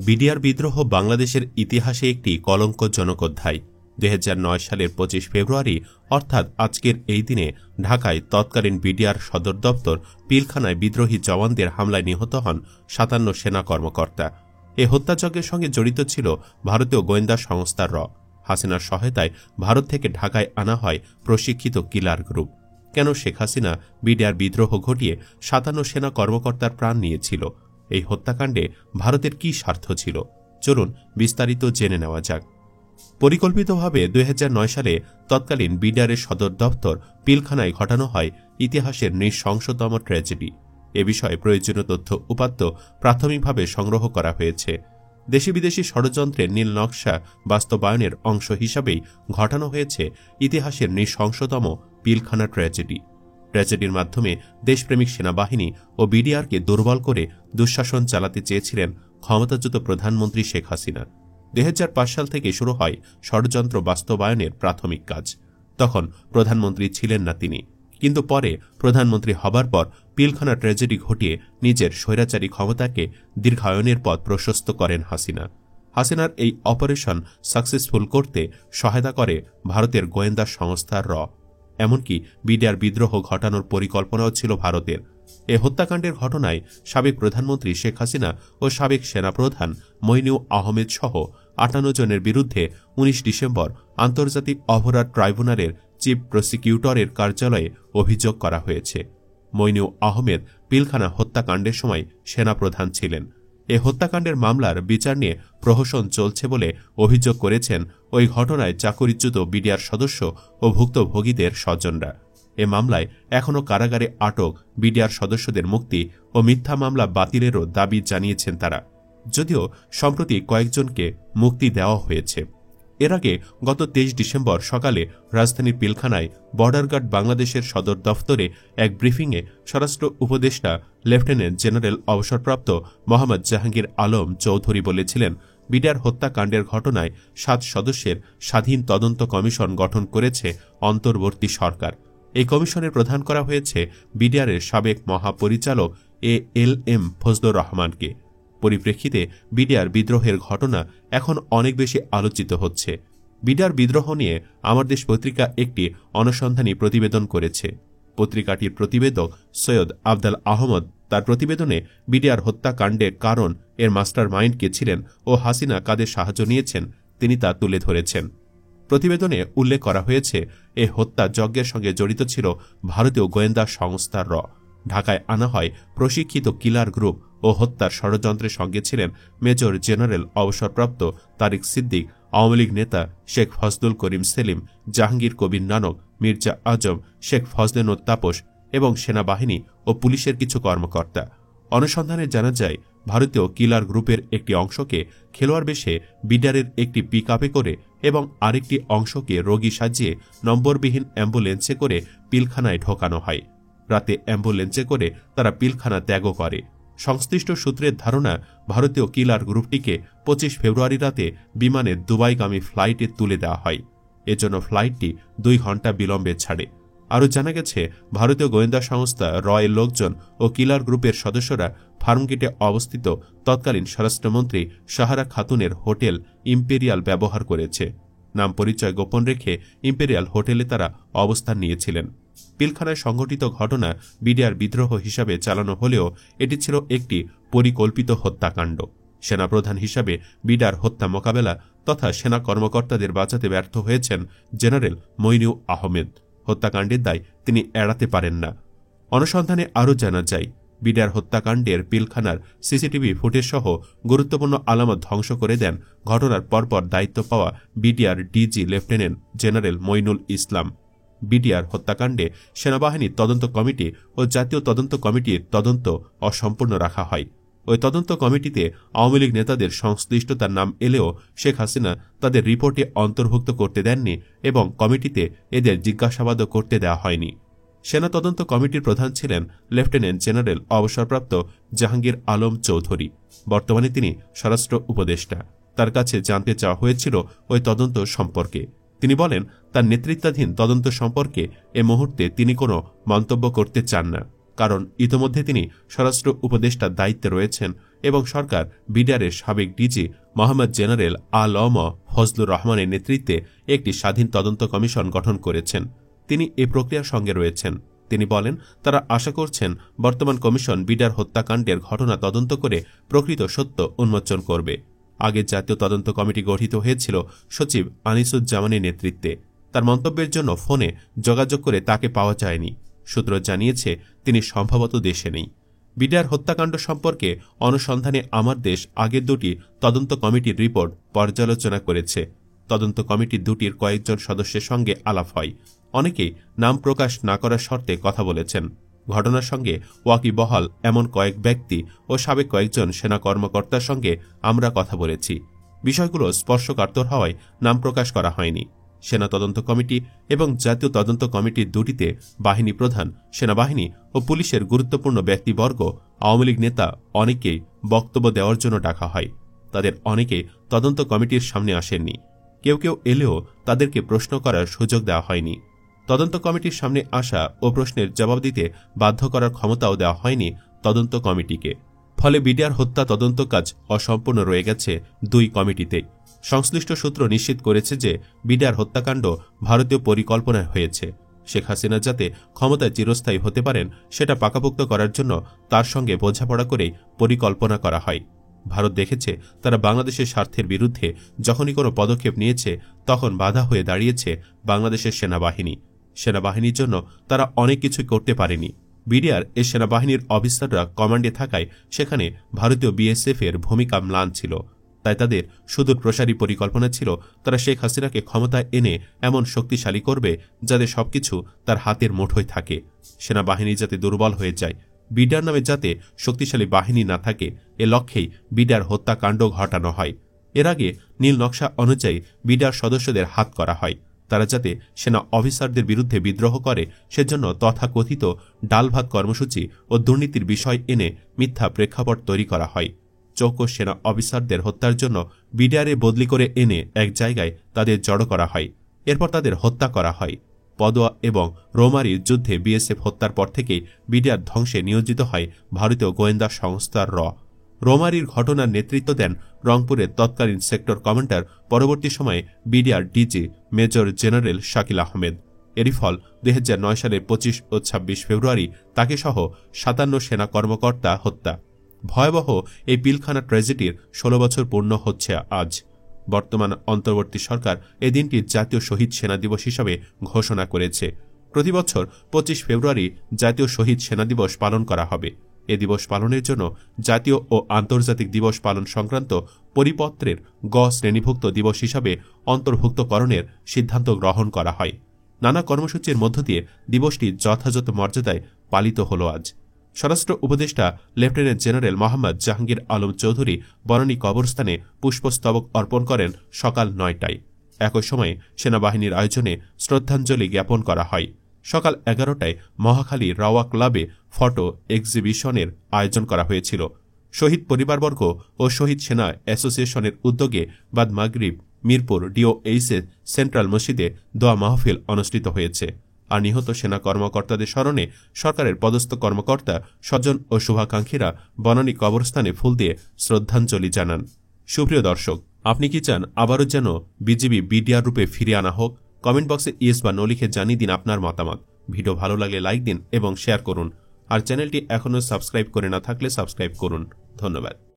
BDR বিদ্রোহ বাংলাদেশের ইতিহাসে একটি কলঙ্কজনক অধ্যায়। 2009 সালের 25 ফেব্রুয়ারি অর্থাৎ আজকের এই দিনে ঢাকায় তৎকালীন বিডিআর সদর দপ্তর পিলখানায় বিদ্রোহী জওয়ানদের হামলায় নিহত হন 57 সেনা কর্মকর্তা। এ হত্যাযজ্ঞের সঙ্গে জড়িত ছিল ভারতীয় গোয়েন্দা সংস্থা র। হাসিনার সহায়তায় ভারত থেকে ঢাকায় আনা হয় প্রশিক্ষিত কিলার গ্রুপ। কেন শেখ হাসিনা বিডিআর বিদ্রোহ ঘটিয়ে 57 সেনা কর্মকর্তার প্রাণ নিয়েছিল? এই হত্যাকাণ্ডে ভারতের কি স্বার্থ ছিল? চলুন বিস্তারিত জেনে নেওয়া যাক। পরিকল্পিতভাবে 2009 সালে তৎকালীন বিডিআরের সদর দপ্তর পিলখানায় ঘটানো হয় ইতিহাসের নৃশংসতম ট্র্যাজেডি। এ বিষয়ে প্রয়োজনীয় তথ্য উপাত্ত প্রাথমিকভাবে সংগ্রহ করা হয়েছে। দেশি বিদেশি ষড়যন্ত্রের নীল নকশা বাস্তবায়নের অংশ হিসাবেই ঘটানো হয়েছে ইতিহাসের নৃশংসতম পিলখানা ট্র্যাজেডি। ট্র্যাজেডির মাধ্যমে দেশপ্রেমিক সেনাবাহিনী ও বিডিআরকে দুর্বল করে দুঃশাসন চালাতে চেয়েছিলেন ক্ষমতাচ্যুত প্রধানমন্ত্রী শেখ হাসিনা। 2005 সাল থেকে শুরু হয় ষড়যন্ত্র বাস্তবায়নের প্রাথমিক কাজ। তখন প্রধানমন্ত্রী ছিলেন না তিনি, কিন্তু পরে প্রধানমন্ত্রী হবার পর পিলখানা ট্র্যাজেডি ঘটিয়ে নিজের স্বৈরাচারী ক্ষমতাকে দীর্ঘায়নের পথ প্রশস্ত করেন হাসিনা। হাসিনার এই অপারেশন সাকসেসফুল করতে সহায়তা করে ভারতের গোয়েন্দা সংস্থা র। এমনকি বিডিআর বিদ্রোহ ঘটানোর পরিকল্পনাও ছিল ভারতের। এ হত্যাকাণ্ডের ঘটনায় সাবেক প্রধানমন্ত্রী শেখ হাসিনা ও সাবেক সেনাপ্রধান মইনু আহমেদ সহ 58 জনের বিরুদ্ধে 19 ডিসেম্বর আন্তর্জাতিক অপরাধ ট্রাইব্যুনালের চিফ প্রসিকিউটরের কার্যালয়ে অভিযোগ করা হয়েছে। মইনু আহমেদ পিলখানা হত্যাকাণ্ডের সময় সেনাপ্রধান ছিলেন। এ হত্যাকাণ্ডের মামলার বিচার নিয়ে প্রহসন চলছে বলে অভিযোগ করেছেন ওই ঘটনায় চাকরিচ্যুত বিডিআর সদস্য ও ভুক্তভোগীদের স্বজনরা। এ মামলায় এখনও কারাগারে আটক বিডিআর সদস্যদের মুক্তি ও মিথ্যা মামলা বাতিলেরও দাবি জানিয়েছেন তারা, যদিও সম্প্রতি কয়েকজনকে মুক্তি দেওয়া হয়েছে। এর আগে গত 23 ডিসেম্বর সকালে রাজধানীর পিলখানায় বর্ডার গার্ড বাংলাদেশের সদর দফতরে এক ব্রিফিংয়ে স্বরাষ্ট্র উপদেষ্টা লেফটেন্যান্ট জেনারেল অবসরপ্রাপ্ত মোহাম্মদ জাহাঙ্গীর আলম চৌধুরী বলেছিলেন, বিডিআর হত্যাকাণ্ডের ঘটনায় 7 সদস্যের স্বাধীন তদন্ত কমিশন গঠন করেছে অন্তর্বর্তী সরকার। এই কমিশনের প্রধান করা হয়েছে বিডিআরের সাবেক মহাপরিচালক ALM ফজলুর রহমানকে। পরিপ্রেক্ষিতে বিডিআর বিদ্রোহের ঘটনা এখন অনেক বেশি আলোচিত হচ্ছে। বিডিআর বিদ্রোহ নিয়ে আমার দেশ পত্রিকা একটি অনুসন্ধানী প্রতিবেদন করেছে। পত্রিকাটির প্রতিবেদক সৈয়দ আফদাল আহমদ তার প্রতিবেদনে বিডিআর হত্যাকাণ্ডের কারণ, এর মাস্টার মাইন্ড কে ছিলেন ও হাসিনা কাদের সাহায্য নিয়েছেন তিনি তা তুলে ধরেছেন। প্রতিবেদনে উল্লেখ করা হয়েছে, এ হত্যা যজ্ঞের সঙ্গে জড়িত ছিল ভারতীয় গোয়েন্দা সংস্থা র। ঢাকায় আনা হয় প্রশিক্ষিত কিলার গ্রুপ ও হত্যার ষড়যন্ত্রের সঙ্গে ছিলেন মেজর জেনারেল অবসরপ্রাপ্ত তারিক সিদ্দিক, আওয়ামী লীগ নেতা শেখ ফজলুল করিম সেলিম, জাহাঙ্গীর কবির নানক, মির্জা আজম, শেখ ফজলেনুর তাপস এবং সেনাবাহিনী ও পুলিশের কিছু কর্মকর্তা। অনুসন্ধানে জানা যায়, ভারতীয় কিলার গ্রুপের একটি অংশকে খেলোয়াড় বেশে বিডিআরের একটি পিকআপে করে এবং আরেকটি অংশকে রোগী সাজিয়ে নম্বরবিহীন অ্যাম্বুলেন্সে করে পিলখানায় ঢোকানো হয়। রাতে অ্যাম্বুলেন্সে করে তারা পিলখানা ত্যাগও করে। সংশ্লিষ্ট সূত্রের ধারণা, ভারতীয় কিলার গ্রুপটিকে 25 ফেব্রুয়ারি রাতে বিমানে দুবাইগামী ফ্লাইটে তুলে দেওয়া হয়। এজন্য ফ্লাইটটি 2 ঘণ্টা বিলম্বে ছাড়ে। আরও জানা গেছে, ভারতীয় গোয়েন্দা সংস্থা রয়ের লোকজন ও কিলার গ্রুপের সদস্যরা ফার্মগেটে অবস্থিত তৎকালীন স্বরাষ্ট্রমন্ত্রী সাহারা খাতুনের হোটেল ইম্পেরিয়াল ব্যবহার করেছে। নাম পরিচয় গোপন রেখে ইম্পেরিয়াল হোটেলে তারা অবস্থান নিয়েছিলেন। পিলখানায় সংঘটিত ঘটনা বিডিআর বিদ্রোহ হিসাবে চালানো হলেও এটি ছিল একটি পরিকল্পিত হত্যাকাণ্ড। সেনাপ্রধান হিসাবে বিডিআর হত্যা মোকাবেলা তথা সেনা কর্মকর্তাদের বাঁচাতে ব্যর্থ হয়েছেন জেনারেল মইনু আহমেদ। হত্যাকাণ্ডের দায় তিনি এড়াতে পারেন না। অনুসন্ধানে আরও জানা যায়, বিডিআর হত্যাকাণ্ডের পিলখানার সিসিটিভি ফুটেজ সহ গুরুত্বপূর্ণ আলামত ধ্বংস করে দেন ঘটনার পরপর দায়িত্ব পাওয়া BDR DG lieutenant general Moinul Islam. BDR হত্যাকাণ্ডে সেনাবাহিনীর তদন্ত কমিটি ও জাতীয় তদন্ত কমিটির তদন্ত অসম্পূর্ণ রাখা হয়। ওই তদন্ত কমিটিতে আওয়ামী লীগ নেতাদের সংশ্লিষ্টতার নাম এলেও শেখ হাসিনা তাদের রিপোর্টে অন্তর্ভুক্ত করতে দেননি এবং কমিটিতে এদের জিজ্ঞাসাবাদও করতে দেওয়া হয়নি। সেনা তদন্ত কমিটির প্রধান ছিলেন লেফটেন্যান্ট জেনারেল অবসরপ্রাপ্ত জাহাঙ্গীর আলম চৌধুরী। বর্তমানে তিনি স্বরাষ্ট্র উপদেষ্টা। তার কাছে জানতে চাওয়া হয়েছিল ওই তদন্ত সম্পর্কে। তিনি বলেন, তার নেতৃত্বাধীন তদন্ত সম্পর্কে এ মুহূর্তে তিনি কোনো মন্তব্য করতে চান না, কারণ ইতোমধ্যে তিনি স্বরাষ্ট্র উপদেষ্টার দায়িত্বে রয়েছেন এবং সরকার বিডিআরের সাবেক ডিজি মোহাম্মদ জেনারেল আলম ফজলুর রহমানের নেতৃত্বে একটি স্বাধীন তদন্ত কমিশন গঠন করেছেন। তিনি এ প্রক্রিয়ার সঙ্গে রয়েছেন। তিনি বলেন, তারা আশা করছেন বর্তমান কমিশন বিডিআর হত্যাকাণ্ডের ঘটনা তদন্ত করে প্রকৃত সত্য উন্মোচন করবে। আগে জাতীয় তদন্ত কমিটি গঠিত হয়েছিল সচিব আনিসুজ্জামানের নেতৃত্বে। তার মন্তব্যের জন্য ফোনে যোগাযোগ করে তাকে পাওয়া যায়নি। সূত্র জানিয়েছে তিনি সম্ভবত দেশে নেই। বিডিআর হত্যাকাণ্ড সম্পর্কে অনুসন্ধানে আমার দেশ আগের দুটি তদন্ত কমিটির রিপোর্ট পর্যালোচনা করেছে। তদন্ত কমিটির দুটির কয়েকজন সদস্যের সঙ্গে আলাপ হয়। অনেকেই নাম প্রকাশ না করার শর্তে কথা বলেছেন। ঘটনার সঙ্গে ওয়াকিবহাল এমন কয়েক ব্যক্তি ও সাবেক কয়েকজন সেনা কর্মকর্তার সঙ্গে আমরা কথা বলেছি। বিষয়গুলো স্পর্শকাতর হওয়ায় নাম প্রকাশ করা হয়নি। সেনা তদন্ত কমিটি এবং জাতীয় তদন্ত কমিটির দুটিতে বাহিনী প্রধান, সেনাবাহিনী ও পুলিশের গুরুত্বপূর্ণ ব্যক্তিবর্গ, আওয়ামী লীগ নেতা অনেকেই বক্তব্য দেওয়ার জন্য ডাকা হয়। তাদের অনেকে তদন্ত কমিটির সামনে আসেননি। কেউ কেউ এলেও তাদেরকে প্রশ্ন করার সুযোগ দেওয়া হয়নি। তদন্ত কমিটির সামনে আসা ও প্রশ্নের জবাব দিতে বাধ্য করার ক্ষমতাও দেওয়া হয়নি তদন্ত কমিটিকে। ফলে বিডিআর হত্যা তদন্ত কাজ অসম্পূর্ণ রয়ে গেছে দুই কমিটিতেই। সংশ্লিষ্ট সূত্র নিশ্চিত করেছে যে বিডিআর হত্যাকাণ্ড ভারতীয় পরিকল্পনায় হয়েছে। শেখ হাসিনা যাতে ক্ষমতায় চিরস্থায়ী হতে পারেন সেটা পাকাপোক্ত করার জন্য তার সঙ্গে বোঝাপড়া করেই পরিকল্পনা করা হয়। ভারত দেখেছে তারা বাংলাদেশের স্বার্থের বিরুদ্ধে যখনই কোনো পদক্ষেপ নিয়েছে তখন বাধা হয়ে দাঁড়িয়েছে বাংলাদেশের সেনাবাহিনী। সেনাবাহিনীর জন্য তারা অনেক কিছুই করতে পারেনি। বিডিআর এ সেনাবাহিনীর অফিসাররা কমান্ডে থাকায় সেখানে ভারতীয় বিএসএফ এর ভূমিকা ম্লান ছিল। তাই তাদের সুদূর প্রসারী পরিকল্পনা ছিল তারা শেখ হাসিনাকে ক্ষমতায় এনে এমন শক্তিশালী করবে যাতে সবকিছু তার হাতের মুঠোয় থাকে। সেনাবাহিনী যাতে দুর্বল হয়ে যায়, বিডিআর নামে যাতে শক্তিশালী বাহিনী না থাকে, এ লক্ষ্যেই বিডিআর হত্যাকাণ্ড ঘটানো হয়। এর আগে নীল নকশা অনুযায়ী বিডিআর সদস্যদের হাত করা হয়। তারা যাতে সেনা অফিসারদের বিরুদ্ধে বিদ্রোহ করে সেজন্য তথাকথিত ডালভাত কর্মসূচি ও দুর্নীতির বিষয় এনে মিথ্যা প্রেক্ষাপট তৈরি করা হয়। চৌকস সেনা অফিসারদের হত্যার জন্য বিডিআরে বদলি করে এনে এক জায়গায় তাদের জড়ো করা হয়। এরপর তাদের হত্যা করা হয়। পদোয়া এবং রৌমারীর যুদ্ধে বিএসএফ হত্যার পর থেকেই বিডিআর ধ্বংসে নিয়োজিত হয় ভারতীয় গোয়েন্দা সংস্থার রৌমারীর ঘটনার নেতৃত্ব দেন রংপুরের তৎকালীন সেক্টর কমান্ডার, পরবর্তী সময়ে BDR DG major general Shakil Ahmed. এরই ফল 2009 সালের 25 ও 26 ফেব্রুয়ারি তাকে সহ 57 সেনা কর্মকর্তা হত্যা। ভয়াবহ এই পিলখানা ট্র্যাজেডির 16 বছর পূর্ণ হচ্ছে আজ। বর্তমান অন্তর্বর্তী সরকার এই দিনটি জাতীয় শহীদ সেনা দিবস হিসাবে ঘোষণা করেছে। প্রতিবছর 25 ফেব্রুয়ারি জাতীয় শহীদ সেনা দিবস পালন করা হবে। এ দিবস পালনের জন্য জাতীয় ও আন্তর্জাতিক দিবস পালন সংক্রান্ত পরিপত্রের শ্রেণীভুক্ত দিবস হিসাবে অন্তর্ভুক্তকরণের সিদ্ধান্ত গ্রহণ করা হয়। নানা কর্মসূচির মধ্য দিয়ে দিবসটি যথাযথ মর্যাদায় পালিত হল আজ। স্বরাষ্ট্র উপদেষ্টা লেফটেন্যান্ট জেনারেল মোহাম্মদ জাহাঙ্গীর আলম চৌধুরী বনানী কবরস্থানে পুষ্পস্তবক অর্পণ করেন সকাল 9টায়। একই সময়ে সেনাবাহিনীর আয়োজনে শ্রদ্ধাঞ্জলি জ্ঞাপন করা হয়। সকাল 11টায় মহাখালী রাওয়া ক্লাবে ফটো এক্সিবিশনের আয়োজন করা হয়েছিল। শহীদ পরিবারবর্গ ও শহীদ সেনা অ্যাসোসিয়েশনের উদ্যোগে বাদ মাগরিব মিরপুর ডিওএইচএস সেন্ট্রাল মসজিদে দোয়া মাহফিল অনুষ্ঠিত হয়েছে। আর নিহত সেনা কর্মকর্তাদের স্মরণে সরকারের পদস্থ কর্মকর্তা, স্বজন ও শুভাকাঙ্ক্ষীরা বনানী কবরস্থানে ফুল দিয়ে শ্রদ্ধাঞ্জলি জানান। সুপ্রিয় দর্শক, আপনি কি চান আবারও যেন বিজিবি বিডিআর রূপে ফিরে আনা হোক? কমেন্ট বক্সে ইয়েস বা নো লিখে জানিয়ে দিন আপনার মতামত। ভিডিও ভালো লাগলে লাইক দিন এবং শেয়ার করুন। আর চ্যানেলটি এখনও সাবস্ক্রাইব করে না থাকলে সাবস্ক্রাইব করুন। ধন্যবাদ।